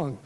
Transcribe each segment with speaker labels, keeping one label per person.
Speaker 1: song.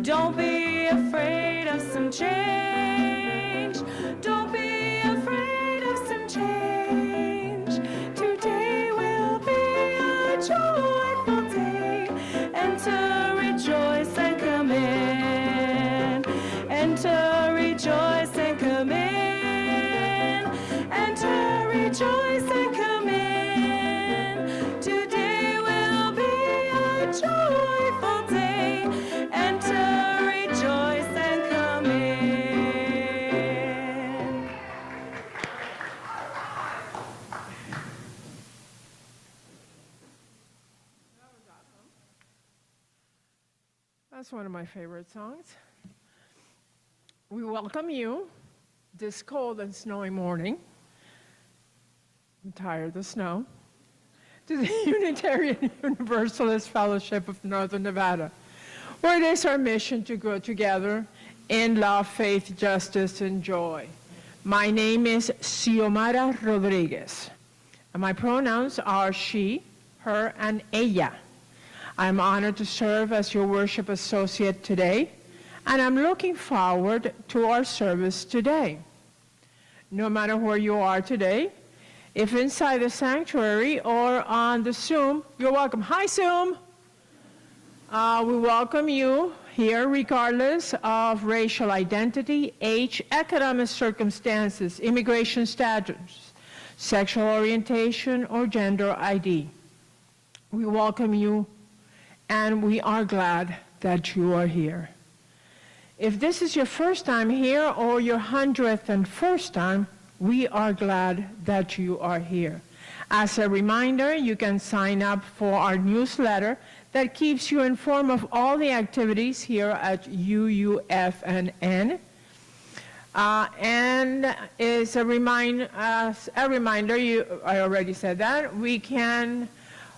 Speaker 2: Don't be afraid of some change. Don't be afraid of some change. Today will be a joyful day. Enter, rejoice, and come in. Enter, rejoice, and come in. Enter, rejoice, and come in. Today will be a joyful day. Enter, rejoice, and come in.
Speaker 3: That's one of my favorite songs. We welcome you this cold and snowy morning. I'm tired of the snow. To the Unitarian Universalist Fellowship of Northern Nevada, where it is our mission to grow together in love, faith, justice, and joy. My name is Xiomara Rodriguez, and my pronouns are she, her, and ella. I'm honored to serve as your worship associate today, and I'm looking forward to our service today. No matter where you are today, if inside the sanctuary or on the Zoom, you're welcome. Hi, Zoom. We welcome you here regardless of racial identity, age, economic circumstances, immigration status, sexual orientation, or gender ID. We welcome you, and we are glad that you are here. If this is your first time here or your 101st time, we are glad that you are here. As a reminder, you can sign up for our newsletter that keeps you informed of all the activities here at UUFNN. And as a reminder, I already said that,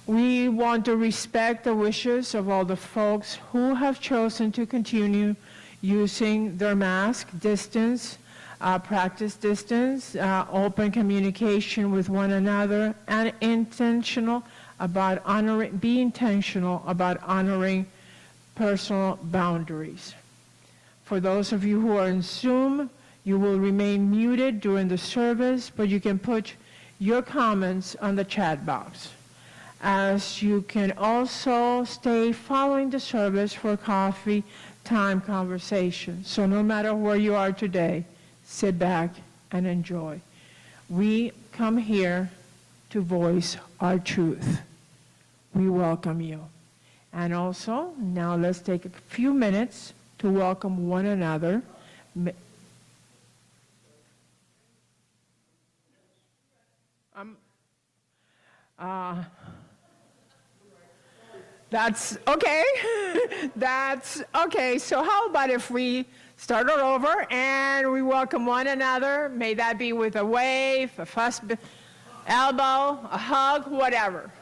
Speaker 3: we want to respect the wishes of all the folks who have chosen to continue using their mask, distance, practice distance, open communication with one another, and be intentional about honoring personal boundaries. For those of you who are in Zoom, you will remain muted during the service, but you can put your comments on the chat box. As you can also stay following the service for coffee time conversation. So no matter where you are today, sit back and enjoy. We come here to voice our truth. We welcome you. And also, now let's take a few minutes to welcome one another. That's okay. That's okay. So how about if we start it over and we welcome one another? May that be with a wave, a fuss, elbow, a hug, whatever.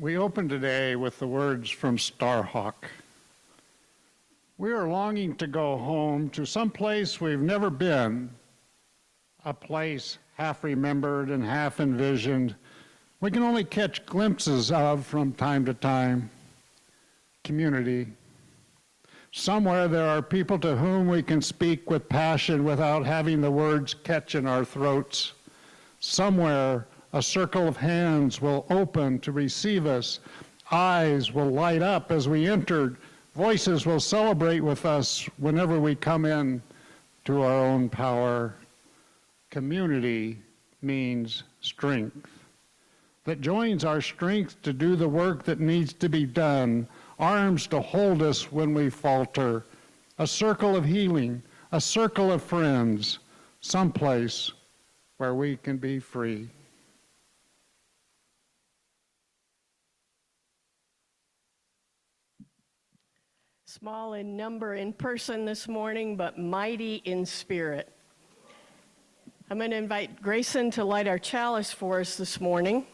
Speaker 1: We open today with the words from Starhawk. We are longing to go home to some place we've never been, a place half remembered and half envisioned. We can only catch glimpses of from time to time. Community. Somewhere there are people to whom we can speak with passion without having the words catch in our throats. Somewhere a circle of hands will open to receive us. Eyes will light up as we entered. Voices will celebrate with us whenever we come in to our own power. Community means strength that joins our strength to do the work that needs to be done, arms to hold us when we falter, a circle of healing, a circle of friends, someplace where we can be free.
Speaker 4: Small in number in person this morning, but mighty in spirit. I'm going to invite Grayson to light our chalice for us this morning.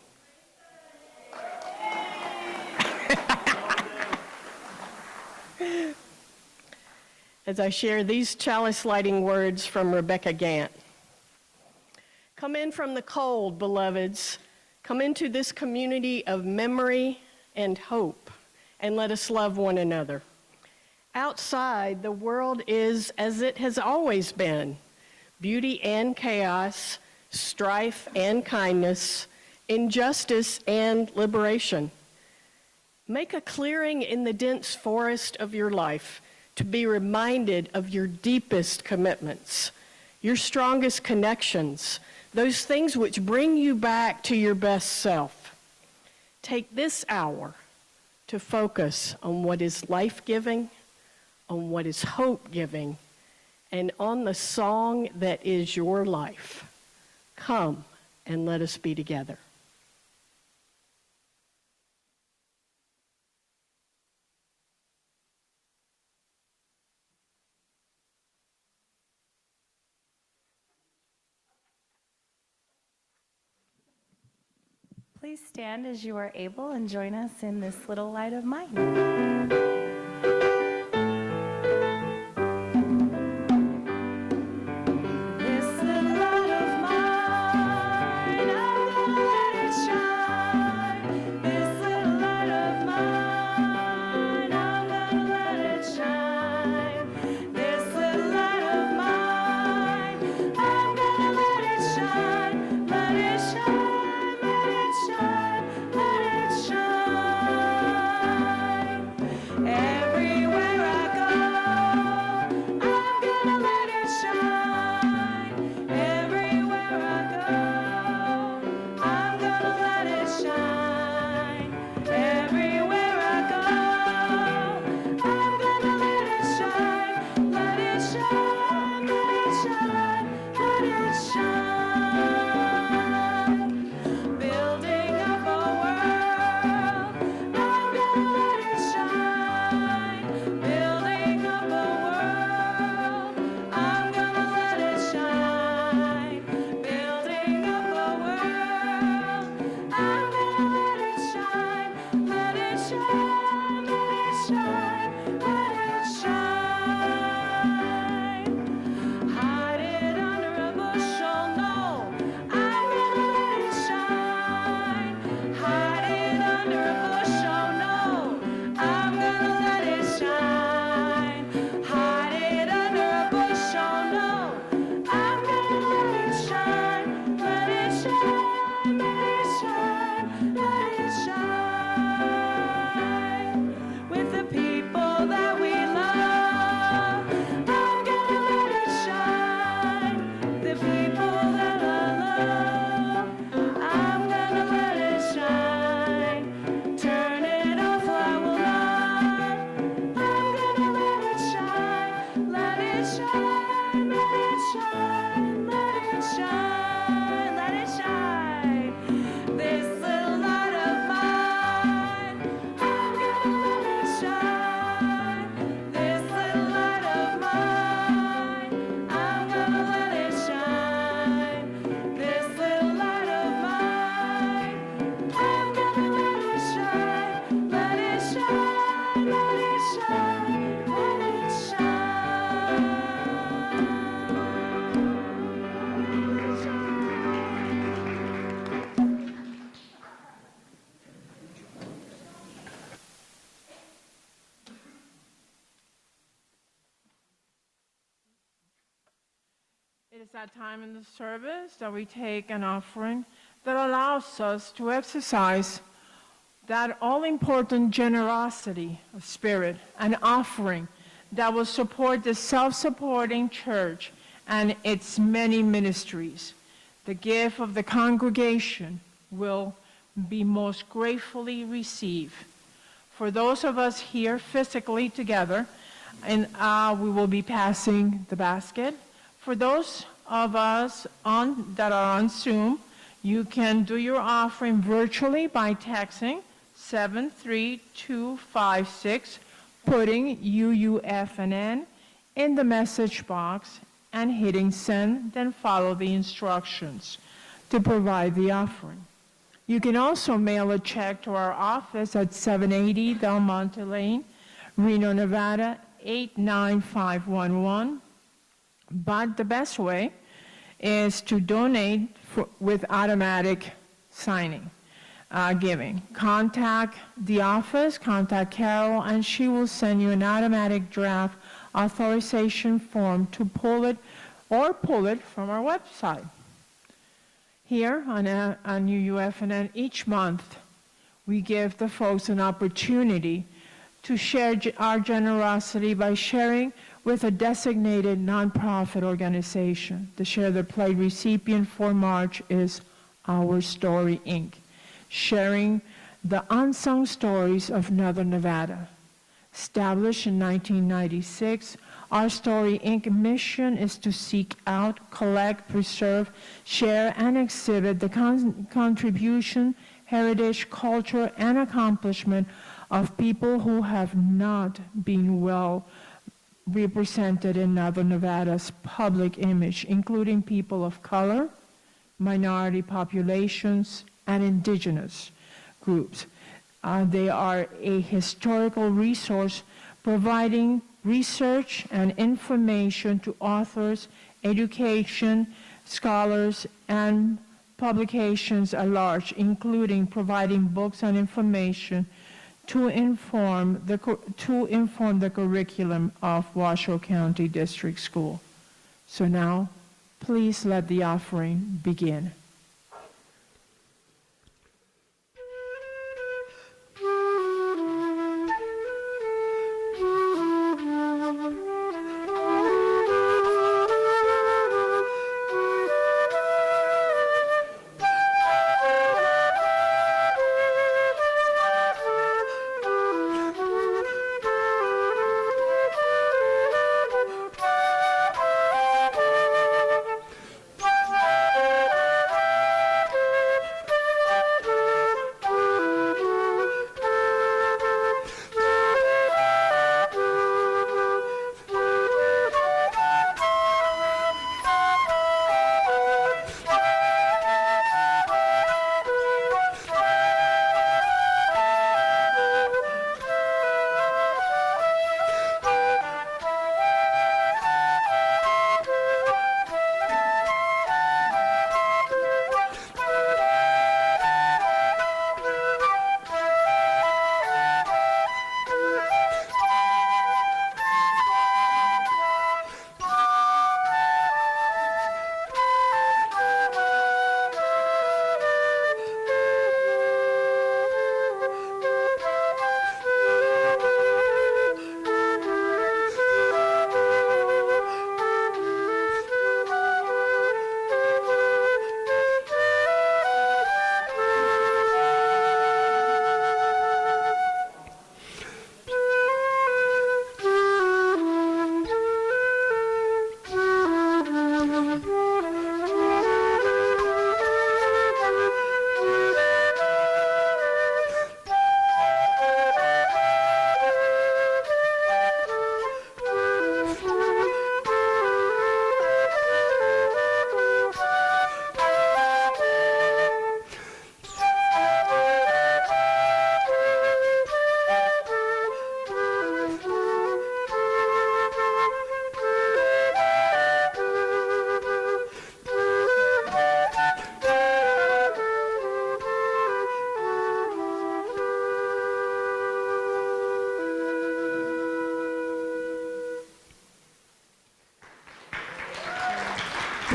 Speaker 4: As I share these chalice lighting words from Rebecca Gant. Come in from the cold, beloveds. Come into this community of memory and hope, and let us love one another. Outside, the world is as it has always been, beauty and chaos, strife and kindness, injustice and liberation. Make a clearing in the dense forest of your life to be reminded of your deepest commitments, your strongest connections, those things which bring you back to your best self. Take this hour to focus on what is life-giving, on what is hope-giving, and on the song that is your life. Come and let us be together.
Speaker 2: Please stand as you are able and join us in this little light of mine. Let it shine.
Speaker 3: It's that time in the service that we take an offering that allows us to exercise that all-important generosity of spirit, an offering that will support the self-supporting church and its many ministries. The gift of the congregation will be most gratefully received. For those of us here physically together, and we will be passing the basket. For those of us that are on Zoom, you can do your offering virtually by texting 73256, putting UUFNN in the message box and hitting send, then follow the instructions to provide the offering. You can also mail a check to our office at 780 Del Monte Lane, Reno, Nevada, 89511. But the best way is to donate with automatic signing, giving. Contact the office, contact Carol, and she will send you an automatic draft authorization form to pull it from our website. Here on UUFNN, each month, we give the folks an opportunity to share our generosity by sharing with a designated nonprofit organization. The Share the Plate recipient for March is Our Story, Inc., sharing the unsung stories of Northern Nevada. Established in 1996, Our Story, Inc. mission is to seek out, collect, preserve, share, and exhibit the contribution, heritage, culture, and accomplishment of people who have not been well represented in Northern Nevada's public image, including people of color, minority populations, and indigenous groups. They are a historical resource providing research and information to authors, education, scholars, and publications at large, including providing books and information to inform the curriculum of Washoe County District School. So now, please let the offering begin.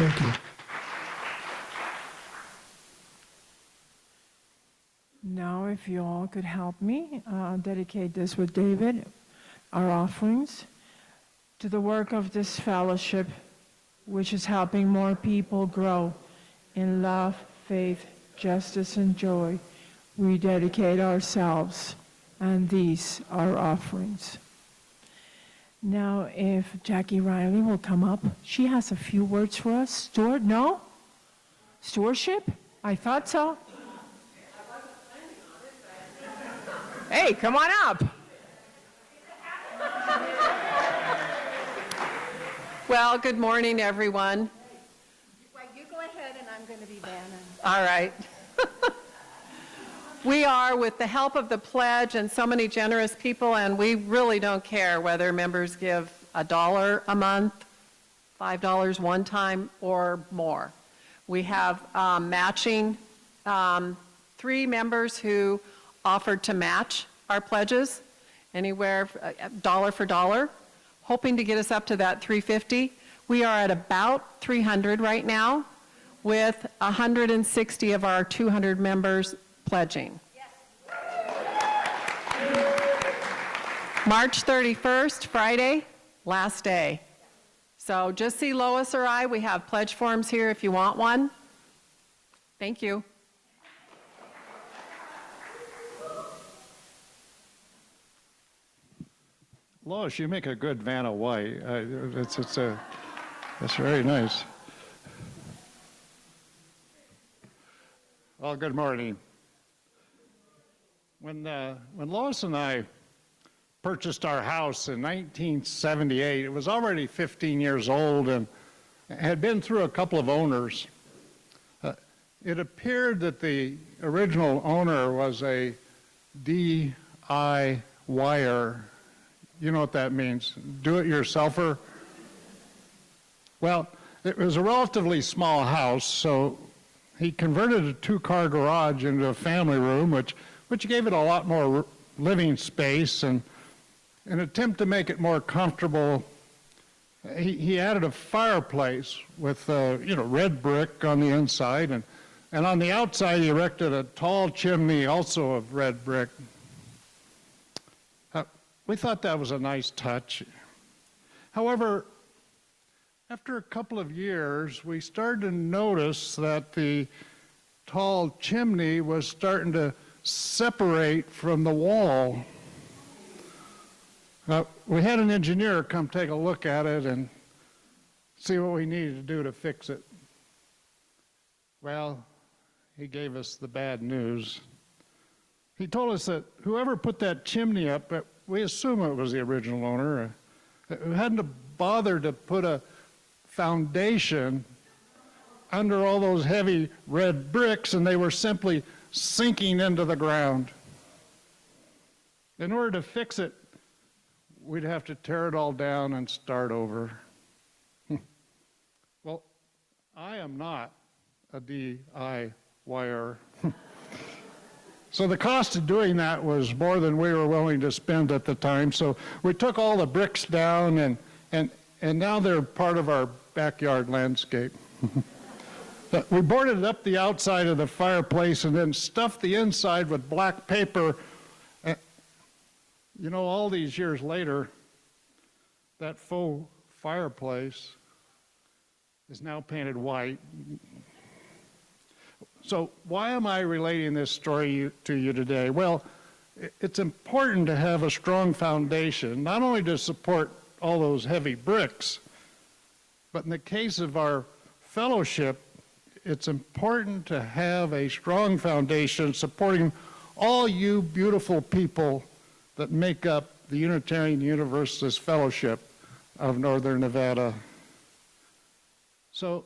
Speaker 5: Thank you.
Speaker 3: Now, if you all could help me dedicate this with David, our offerings, to the work of this fellowship, which is helping more people grow in love, faith, justice, and joy. We dedicate ourselves, and these are offerings. Now, if Jackie Riley will come up, she has a few words for us. Steward, no? Stewardship? I thought so. Hey, come on up.
Speaker 6: Well, good morning, everyone.
Speaker 2: Well, you go ahead, and I'm going to be Vanna.
Speaker 6: All right. We are, with the help of the pledge and so many generous people, and we really don't care whether members give $1 a month, $5 one time, or more. We have matching 3 members who offered to match our pledges, anywhere dollar for dollar, hoping to get us up to that $350. We are at about $300 right now, with 160 of our 200 members pledging. Yes. March 31st, Friday, last day. So just see Lois or I. We have pledge forms here if you want one. Thank you.
Speaker 1: Lois, you make a good Vanna White. That's very nice. Well, good morning. When Lois and I purchased our house in 1978, it was already 15 years old and had been through a couple of owners. It appeared that the original owner was a DIYer. You know what that means, do-it-yourselfer. Well, it was a relatively small house, so he converted a 2-car garage into a family room, which gave it a lot more living space, and in an attempt to make it more comfortable, he added a fireplace with red brick on the inside, and on the outside he erected a tall chimney also of red brick. We thought that was a nice touch. However, after a couple of years, we started to notice that the tall chimney was starting to separate from the wall. We had an engineer come take a look at it and see what we needed to do to fix it. Well, he gave us the bad news. He told us that whoever put that chimney up, we assume it was the original owner, who hadn't bothered to put a foundation under all those heavy red bricks, and they were simply sinking into the ground. In order to fix it, we'd have to tear it all down and start over. Well, I am not a DIYer. So the cost of doing that was more than we were willing to spend at the time. So we took all the bricks down, and now they're part of our backyard landscape. We boarded up the outside of the fireplace and then stuffed the inside with black paper. All these years later, that faux fireplace is now painted white. So why am I relating this story to you today? Well, it's important to have a strong foundation, not only to support all those heavy bricks, but in the case of our fellowship, it's important to have a strong foundation supporting all you beautiful people that make up the Unitarian Universalist Fellowship of Northern Nevada. So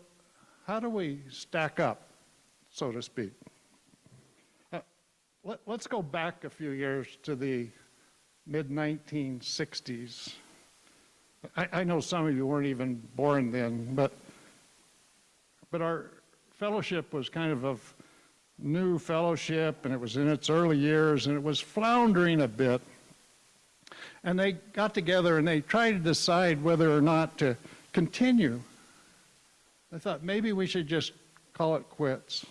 Speaker 1: how do we stack up, so to speak? Let's go back a few years to the mid-1960s. I know some of you weren't even born then, but our fellowship was kind of a new fellowship, and it was in its early years, and it was floundering a bit. And they got together and they tried to decide whether or not to continue. I thought maybe we should just call it quits.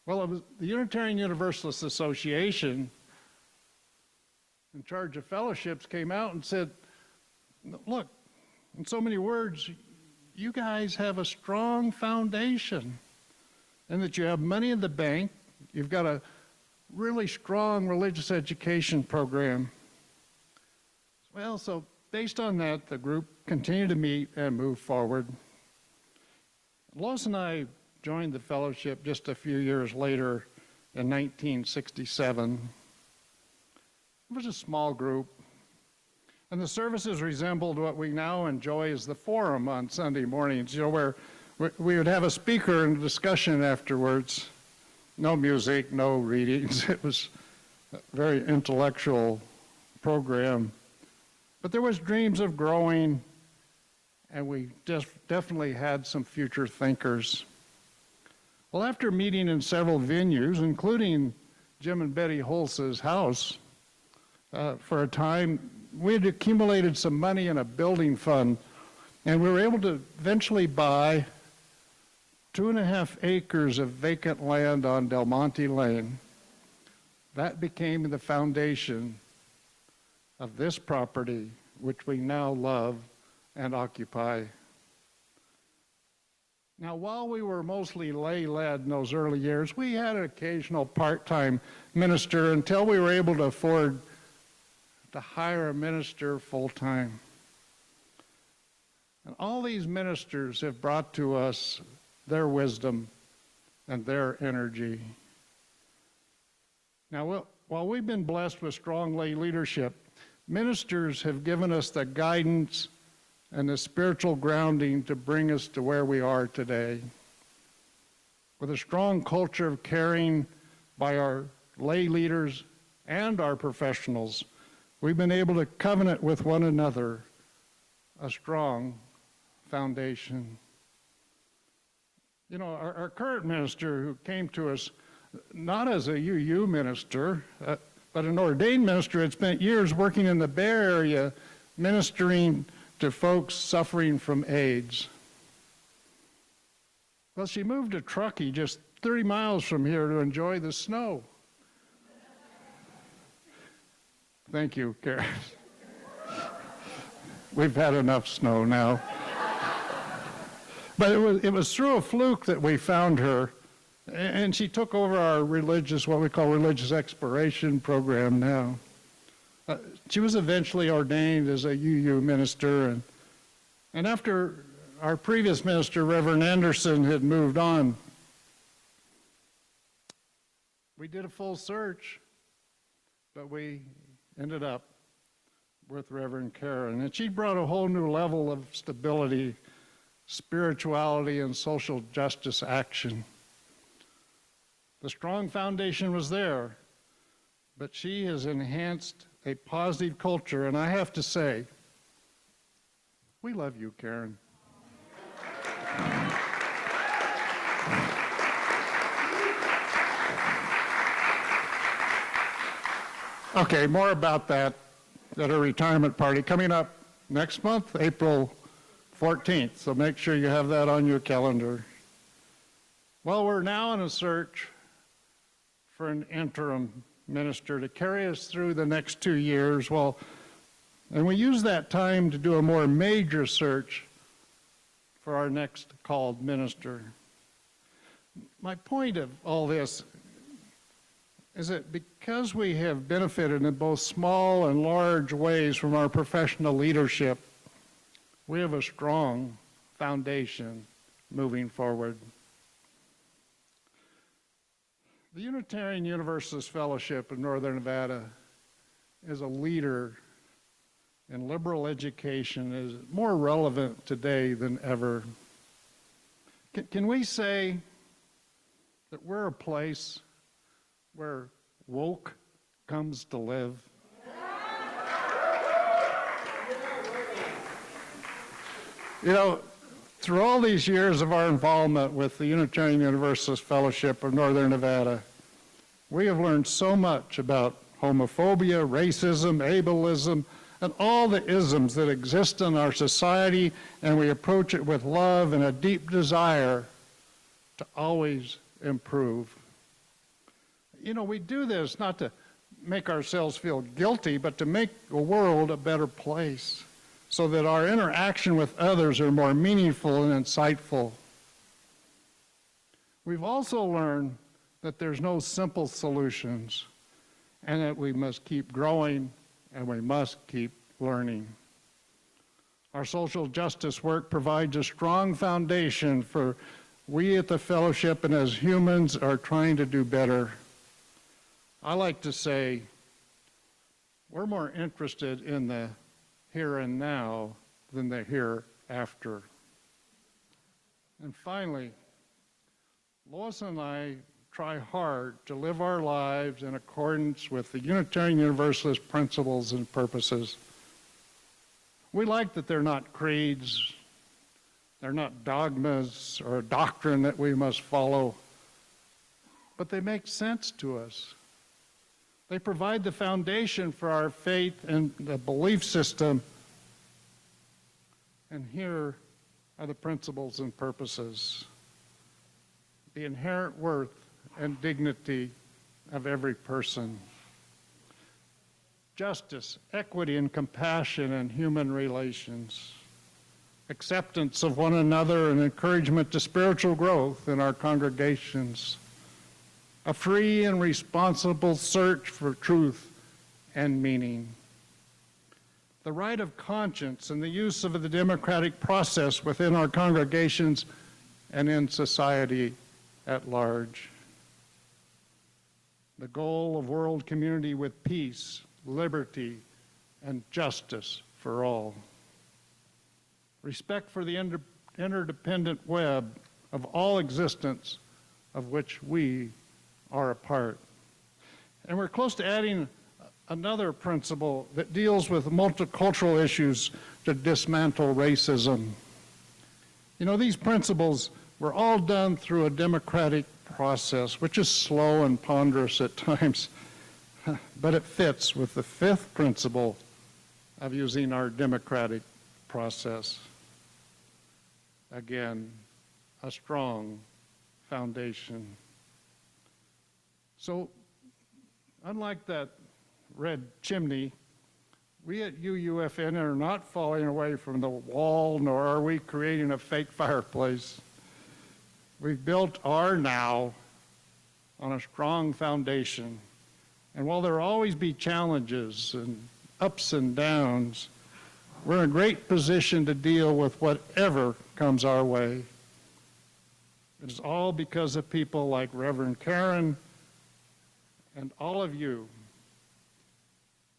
Speaker 1: Well, it was the Unitarian Universalist Association in charge of fellowships came out and said, look, in so many words, you guys have a strong foundation and that you have money in the bank. You've got a really strong religious education program. Well, so based on that, the group continued to meet and move forward. Lois and I joined the fellowship just a few years later in 1967. It was a small group, and the services resembled what we now enjoy as the forum on Sunday mornings, where we would have a speaker and a discussion afterwards. No music, no readings. It was a very intellectual program. But there was dreams of growing, and we definitely had some future thinkers. Well, after meeting in several venues, including Jim and Betty Holz's house, for a time, we had accumulated some money in a building fund, and we were able to eventually buy 2.5 acres of vacant land on Del Monte Lane. That became the foundation of this property, which we now love and occupy. Now, while we were mostly lay-led in those early years, we had an occasional part-time minister until we were able to afford to hire a minister full-time. And all these ministers have brought to us their wisdom and their energy. Now, while we've been blessed with strong lay leadership, ministers have given us the guidance and the spiritual grounding to bring us to where we are today. With a strong culture of caring by our lay leaders and our professionals, we've been able to covenant with one another a strong foundation. You know, our current minister who came to us not as a UU minister, but an ordained minister, had spent years working in the Bay Area ministering to folks suffering from AIDS. Well, she moved to Truckee, just 30 miles from here, to enjoy the snow. Thank you, Karen. We've had enough snow now. But it was through a fluke that we found her, and she took over our what we call religious exploration program now. She was eventually ordained as a UU minister, and after our previous minister, Reverend Anderson, had moved on, we did a full search, but we ended up with Reverend Karen, and she brought a whole new level of stability, spirituality, and social justice action. The strong foundation was there, but she has enhanced a positive culture, and I have to say, we love you, Karen. Okay, more about that at her retirement party coming up next month, April 14th, so make sure you have that on your calendar. Well, we're now in a search for an interim minister to carry us through the next 2 years. Well, and we use that time to do a more major search for our next called minister. My point of all this is that because we have benefited in both small and large ways from our professional leadership, we have a strong foundation moving forward. The Unitarian Universalist Fellowship in Northern Nevada is a leader in liberal education, is more relevant today than ever. Can we say that we're a place where woke comes to live? You know, through all these years of our involvement with the Unitarian Universalist Fellowship of Northern Nevada, we have learned so much about homophobia, racism, ableism, and all the isms that exist in our society, and we approach it with love and a deep desire to always improve. You know, we do this not to make ourselves feel guilty, but to make the world a better place so that our interaction with others are more meaningful and insightful. We've also learned that there's no simple solutions and that we must keep growing and we must keep learning. Our social justice work provides a strong foundation for we at the fellowship and as humans are trying to do better. I like to say we're more interested in the here and now than the hereafter. And finally, Lois and I try hard to live our lives in accordance with the Unitarian Universalist principles and purposes. We like that they're not creeds, they're not dogmas or a doctrine that we must follow, but they make sense to us. They provide the foundation for our faith and the belief system. And here are the principles and purposes. The inherent worth and dignity of every person. Justice, equity, and compassion in human relations. Acceptance of one another and encouragement to spiritual growth in our congregations. A free and responsible search for truth and meaning. The right of conscience and the use of the democratic process within our congregations and in society at large. The goal of world community with peace, liberty, and justice for all. Respect for the interdependent web of all existence of which we are a part. And we're close to adding another principle that deals with multicultural issues to dismantle racism. You know, these principles were all done through a democratic process, which is slow and ponderous at times, but it fits with the fifth principle of using our democratic process. Again, a strong foundation. So, unlike that red chimney, we at UUFNN are not falling away from the wall, nor are we creating a fake fireplace. We've built our now on a strong foundation. And while there will always be challenges and ups and downs, we're in a great position to deal with whatever comes our way. It is all because of people like Reverend Karen and all of you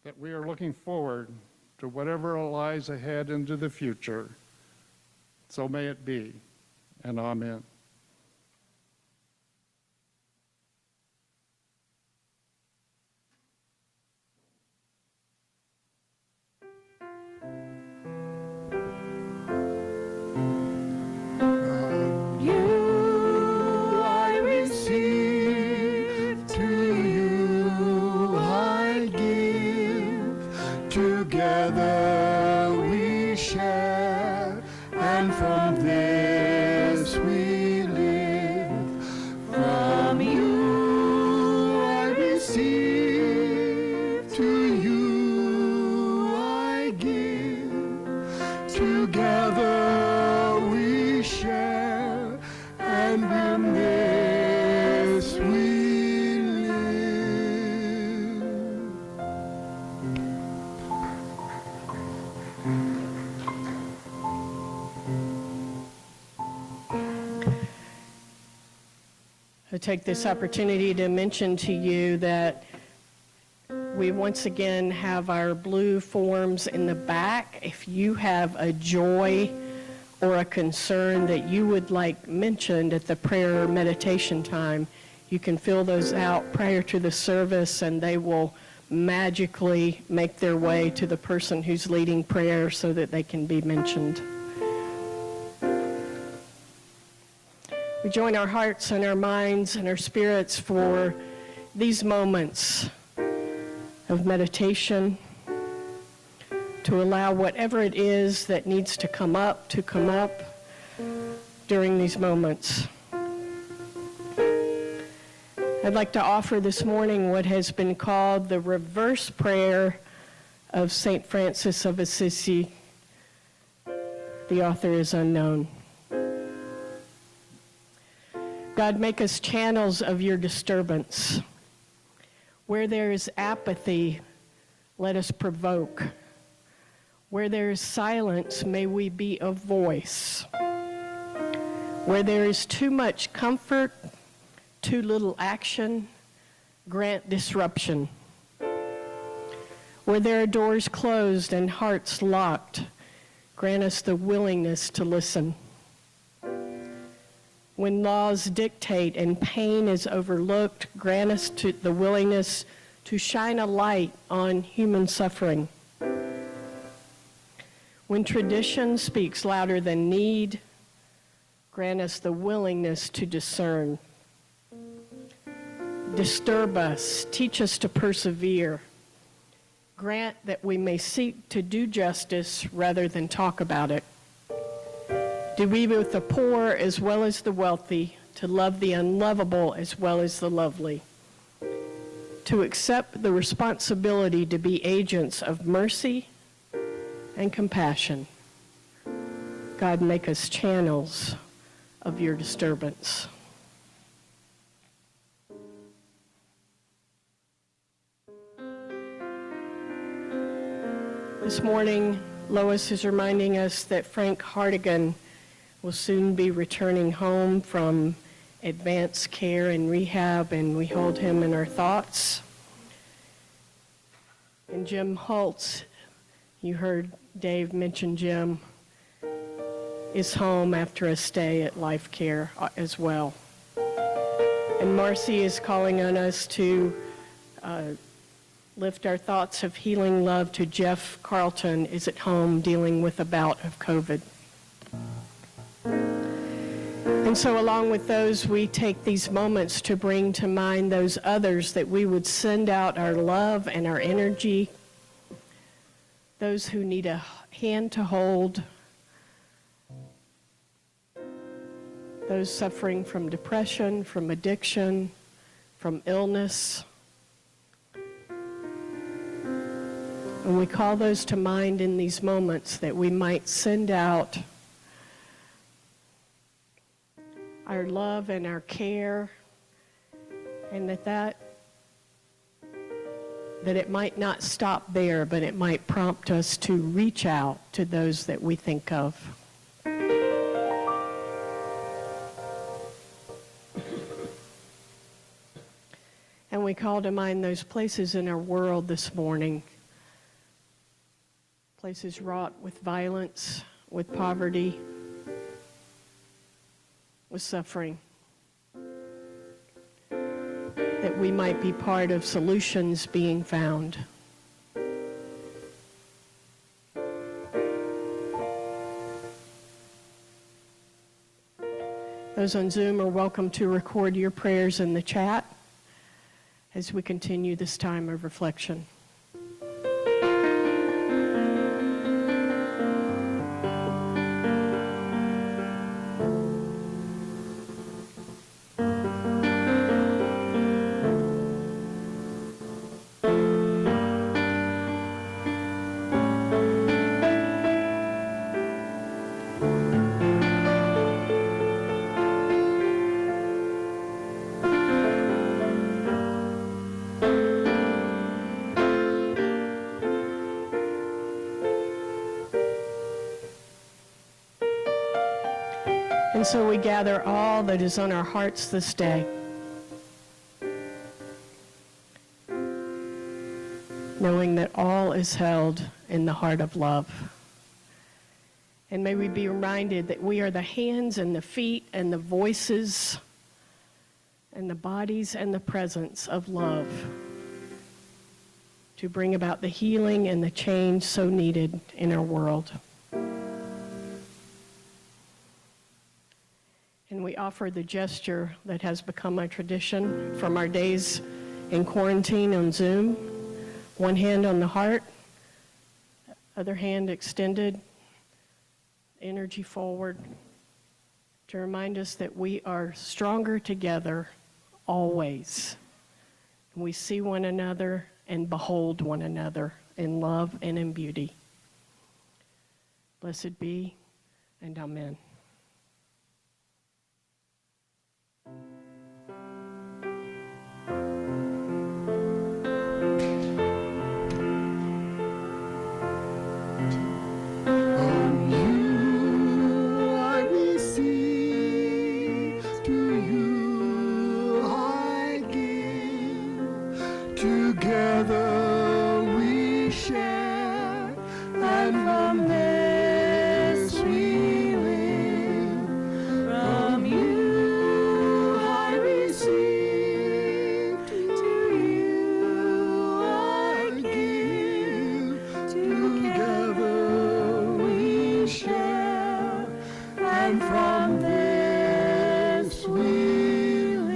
Speaker 1: that we are looking forward to whatever lies ahead into the future. So may it be, and amen.
Speaker 5: Together we share, and from this we live. From you I receive, to you I give. Together we share, and in this we live.
Speaker 4: I take this opportunity to mention to you that we once again have our blue forms in the back. If you have a joy or a concern that you would like mentioned at the prayer or meditation time, you can fill those out prior to the service, and they will magically make their way to the person who's leading prayer so that they can be mentioned. We join our hearts and our minds and our spirits for these moments of meditation, to allow whatever it is that needs to come up during these moments. I'd like to offer this morning what has been called the reverse prayer of St. Francis of Assisi. The author is unknown. God, make us channels of your disturbance. Where there is apathy, let us provoke. Where there is silence, may we be a voice. Where there is too much comfort, too little action, grant disruption. Where there are doors closed and hearts locked, grant us the willingness to listen. When laws dictate and pain is overlooked, grant us the willingness to shine a light on human suffering. When tradition speaks louder than need, grant us the willingness to discern. Disturb us, teach us to persevere. Grant that we may seek to do justice rather than talk about it. Do we with the poor as well as the wealthy, to love the unlovable as well as the lovely, to accept the responsibility to be agents of mercy and compassion. God, make us channels of your disturbance. This morning, Lois is reminding us that Frank Hartigan will soon be returning home from advanced care and rehab, and we hold him in our thoughts. And Jim Holtz, you heard Dave mention Jim, is home after a stay at Life Care as well. And Marcy is calling on us to lift our thoughts of healing love to Jeff Carlton, is at home dealing with a bout of COVID. And so along with those, we take these moments to bring to mind those others that we would send out our love and our energy, those who need a hand to hold, those suffering from depression, from addiction, from illness. And we call those to mind in these moments that we might send out our love and our care, and that it might not stop there, but it might prompt us to reach out to those that we think of. And we call to mind those places in our world this morning, places wrought with violence, with poverty, with suffering, that we might be part of solutions being found. Those on Zoom are welcome to record your prayers in the chat as we continue this time of reflection. And so we gather all that is on our hearts this day, knowing that all is held in the heart of love. And may we be reminded that we are the hands and the feet and the voices and the bodies and the presence of love to bring about the healing and the change so needed in our world. And we offer the gesture that has become a tradition from our days in quarantine on Zoom. One hand on the heart, Other hand extended, energy forward, to remind us that we are stronger together always. We see one another and behold one another in love and in beauty. Blessed be, and amen.
Speaker 5: From you I receive, to you I give. Together we share, and from this we live. From you I receive, to you I give. Together we share, and from this we live.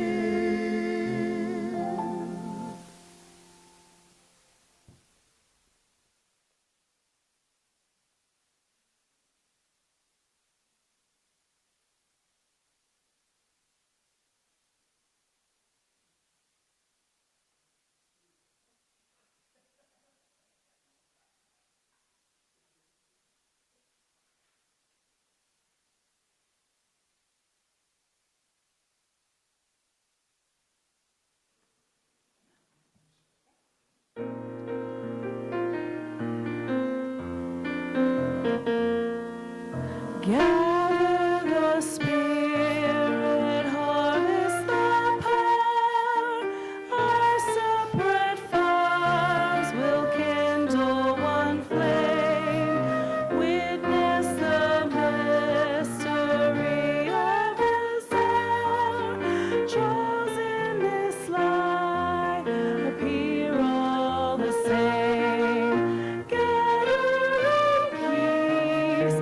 Speaker 2: Gather the Spirit, harvest the power. Our separate fires will kindle one flame. Witness the mystery of His hour. Trials in this life appear all the same. Gather in peace.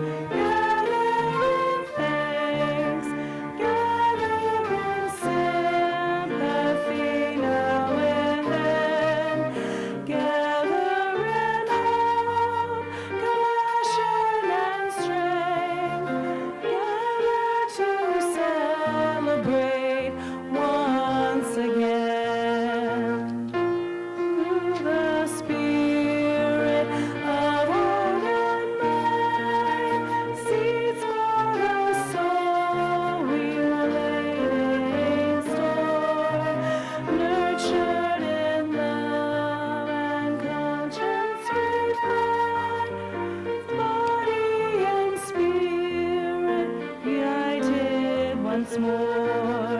Speaker 2: Once more,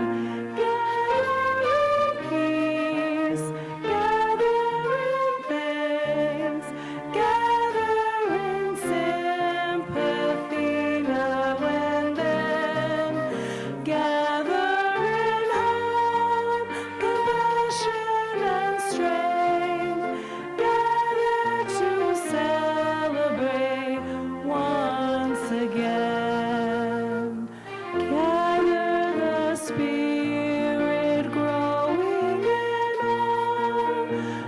Speaker 2: gather in peace, gather in thanks, gather in sympathy now and then, gather in hope, compassion and strength, gather to celebrate once again. Gather the Spirit growing in all,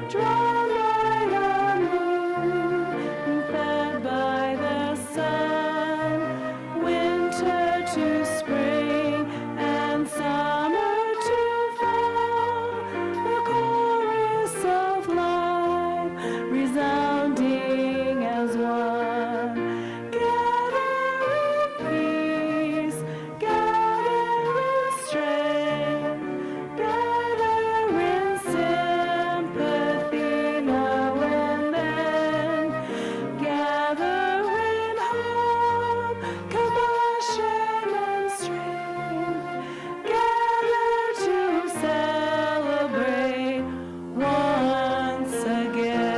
Speaker 2: drawn by the moon and fed by the sun, winter to spring and summer to fall, the chorus of life resounding as one. Gather in peace, gather in strength, gather in sympathy now and then, gather in hope, compassion and strength, gather to celebrate once again.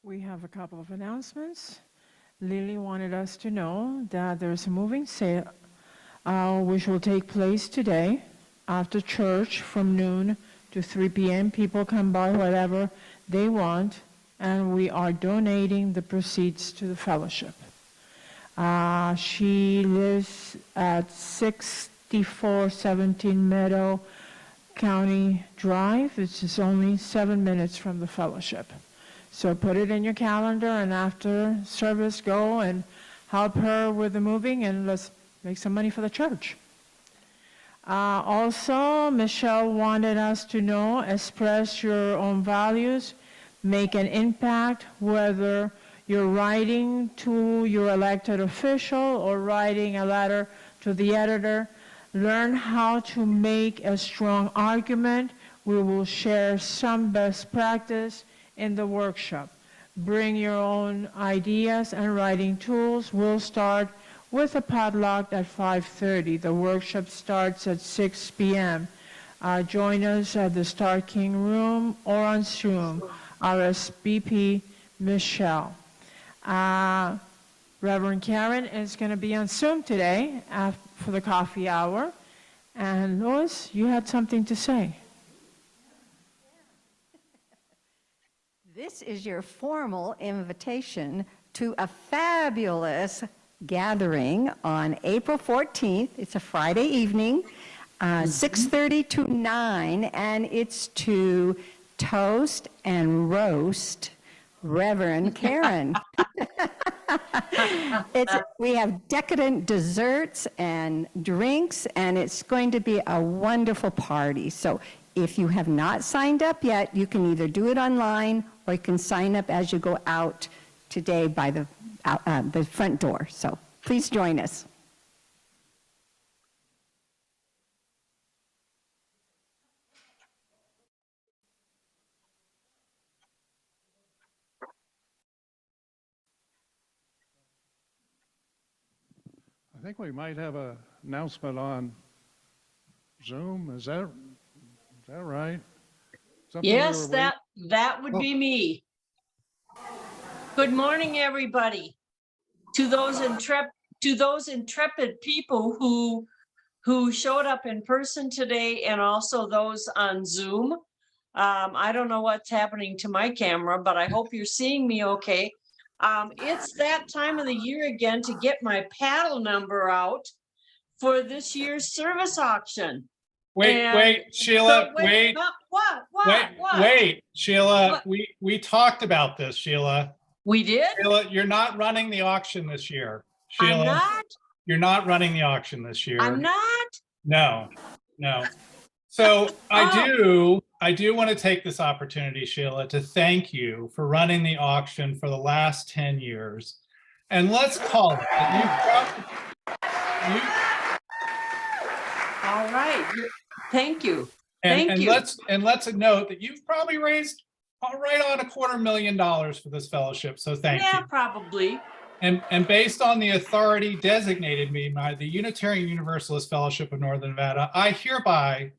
Speaker 3: We have a couple of announcements. Lily wanted us to know that there's a moving sale which will take place today after church from noon to 3 p.m. People can buy whatever they want, and we are donating the proceeds to the fellowship. She lives at 6417 Meadow County Drive, which is only 7 minutes from the fellowship. So put it in your calendar, and after service, go and help her with the moving, and let's make some money for the church. Also, Michelle wanted us to know, express your own values, make an impact, whether you're writing to your elected official or writing a letter to the editor. Learn how to make a strong argument. We will share some best practice in the workshop. Bring your own ideas and writing tools. We'll start with a potluck at 5:30. The workshop starts at 6 p.m. Join us at the Star King Room or on Zoom. RSVP Michelle. Reverend Karen is going to be on Zoom today for the coffee hour. And Lois, you had something to say.
Speaker 7: This is your formal invitation to a fabulous gathering on April 14th. It's a Friday evening, 6:30 to 9, and it's to toast and roast Reverend Karen. We have decadent desserts and drinks, and it's going to be a wonderful party. So if you have not signed up yet, you can either do it online or you can sign up as you go out today by the front door. So please join us.
Speaker 1: I think we might have an announcement on Zoom. Is that right? Something we
Speaker 8: Yes,
Speaker 1: were
Speaker 8: that would be me. Good morning, everybody. To those intrepid people who showed up in person today, and also those on Zoom. I don't know what's happening to my camera, but I hope you're seeing me okay. It's that time of the year again to get my paddle number out for this year's service auction.
Speaker 9: Wait, Sheila, wait, Sheila,
Speaker 8: What?
Speaker 9: we talked about this, Sheila.
Speaker 8: We did?
Speaker 9: Sheila, you're not running the auction this year. Sheila,
Speaker 8: I'm not?
Speaker 9: you're not running the auction this year.
Speaker 8: I'm not?
Speaker 9: No. So I do want to take this opportunity, Sheila, to thank you for running the auction for the last 10 years. And let's call it that
Speaker 8: All right. Thank you.
Speaker 9: and
Speaker 8: Thank you.
Speaker 9: let's note that you've probably raised right on $250,000 for this fellowship. So thank you.
Speaker 8: Yeah, probably.
Speaker 9: And based on the authority designated me by the Unitarian Universalist Fellowship of Northern Nevada, I hereby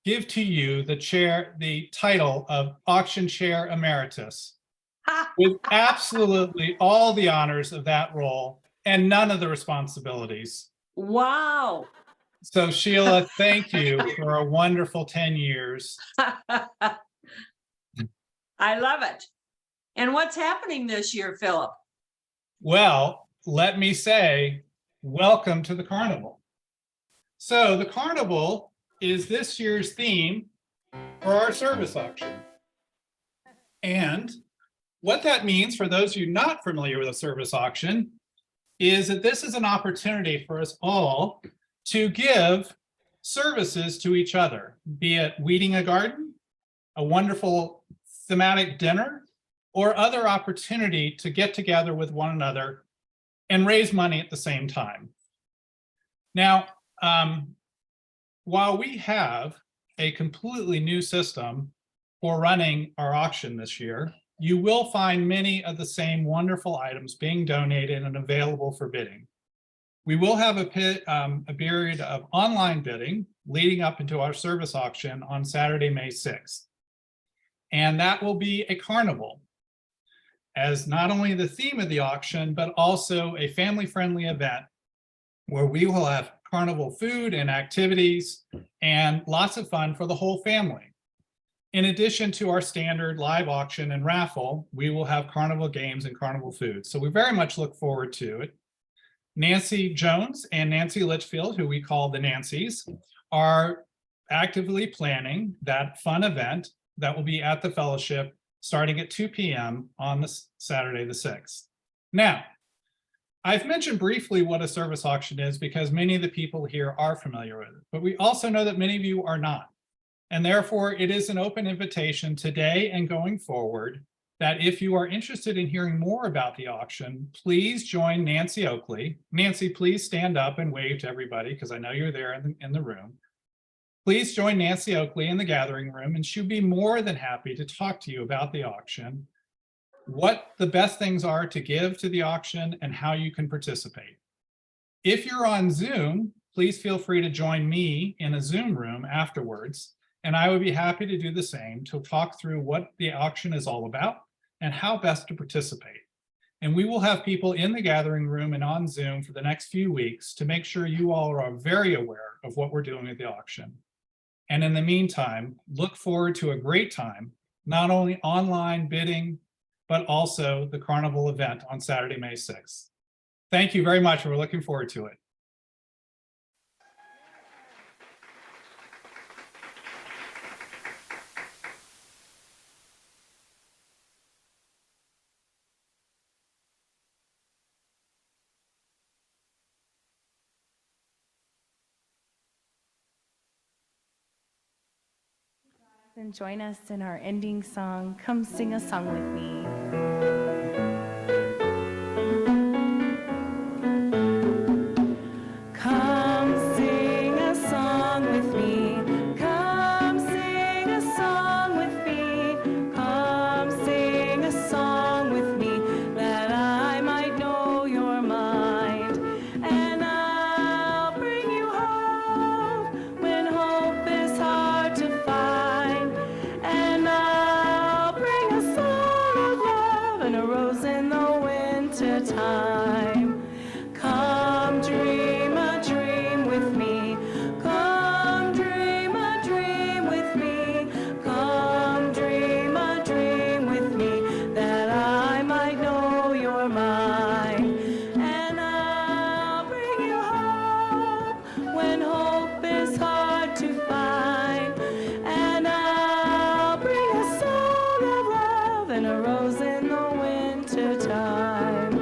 Speaker 9: give to you the title of Auction Chair Emeritus, with absolutely all the honors of that role and none of the responsibilities.
Speaker 8: Wow.
Speaker 9: So Sheila, thank you for a wonderful 10 years.
Speaker 8: I love it. And what's happening this year, Philip?
Speaker 9: Well, let me say, welcome to the carnival. So the carnival is this year's theme for our service auction. And what that means for those of you not familiar with a service auction is that this is an opportunity for us all to give services to each other, be it weeding a garden, a wonderful thematic dinner, or other opportunity to get together with one another and raise money at the same time. Now, while we have a completely new system for running our auction this year, you will find many of the same wonderful items being donated and available for bidding. We will have a period of online bidding leading up into our service auction on Saturday, May 6th. And that will be a carnival, as not only the theme of the auction, but also a family-friendly event where we will have carnival food and activities and lots of fun for the whole family. In addition to our standard live auction and raffle, we will have carnival games and carnival food. So we very much look forward to it. Nancy Jones and Nancy Litchfield, who we call the Nancys, are actively planning that fun event that will be at the fellowship starting at 2 p.m. on Saturday the 6th. Now, I've mentioned briefly what a service auction is because many of the people here are familiar with it, but we also know that many of you are not. And therefore, it is an open invitation today and going forward that if you are interested in hearing more about the auction, please join Nancy Oakley. Nancy, please stand up and wave to everybody because I know you're there in the room. Please join Nancy Oakley in the gathering room, and she'll be more than happy to talk to you about the auction, what the best things are to give to the auction, and how you can participate. If you're on Zoom, please feel free to join me in a Zoom room afterwards, and I would be happy to do the same to talk through what the auction is all about and how best to participate. And we will have people in the gathering room and on Zoom for the next few weeks to make sure you all are very aware of what we're doing at the auction. And in the meantime, look forward to a great time, not only online bidding, but also the carnival event on Saturday, May 6th. Thank you very much. We're looking forward to it.
Speaker 2: And join us in our ending song, Come Sing a Song With Me. Come sing a song with me. Come sing a song with me. Come sing a song with me that I might know your mind. And I'll bring you hope when hope is hard to find. And I'll bring a song of love and a rose in the winter time. Come dream a dream with me. Come dream a dream with me. Come dream a dream with me that I might know your mind. And I'll bring you hope when hope is hard to find. And I'll bring a song of love and a rose in the winter time.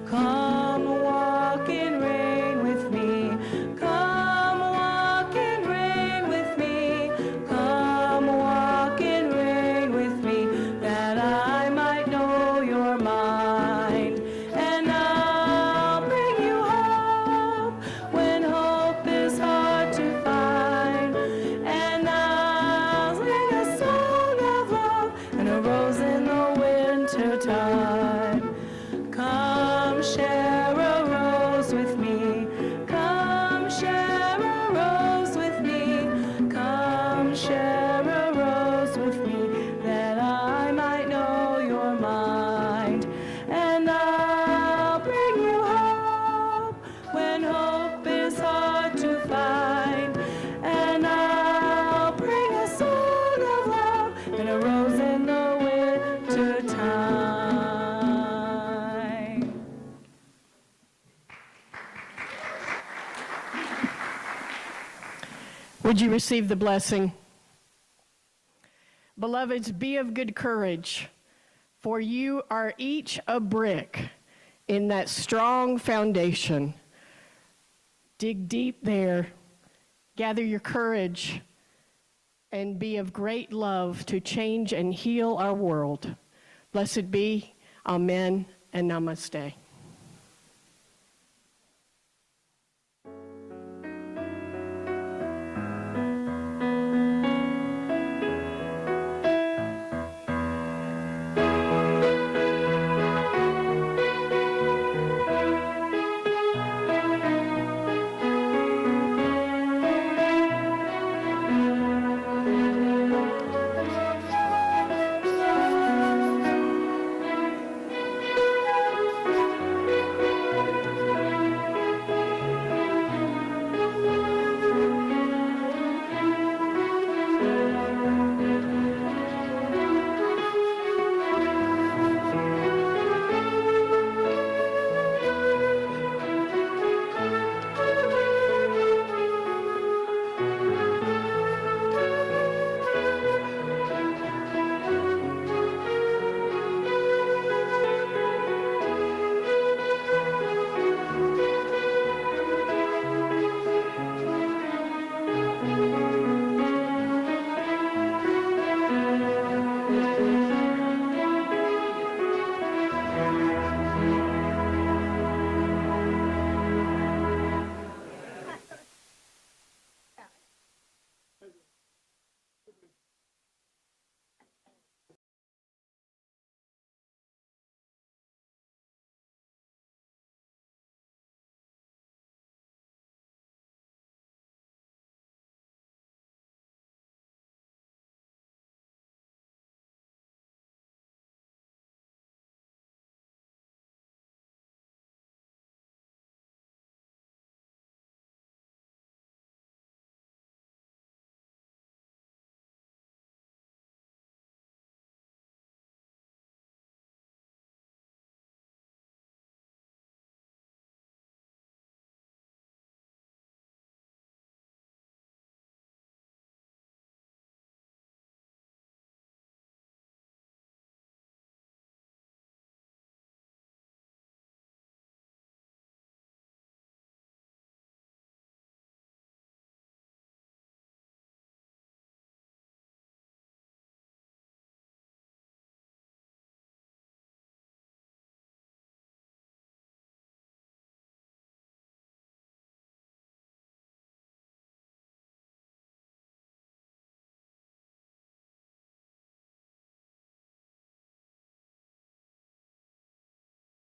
Speaker 2: Come walk in rain with me. Come walk in rain with me. Come walk in rain with me that I might know your mind. And I'll bring you hope when hope is hard to find. And I'll sing a song of love and a rose in the winter time. Come share a rose with me. Come share a rose with me. Come share a rose with me that I might know your mind. And I'll bring you hope when hope is hard to find. And I'll bring a song of love and a rose in the winter time.
Speaker 4: Would you receive the blessing? Beloveds, be of good courage, for you are each a brick in that strong foundation. Dig deep there, gather your courage, and be of great love to change and heal our world. Blessed be, amen, and namaste.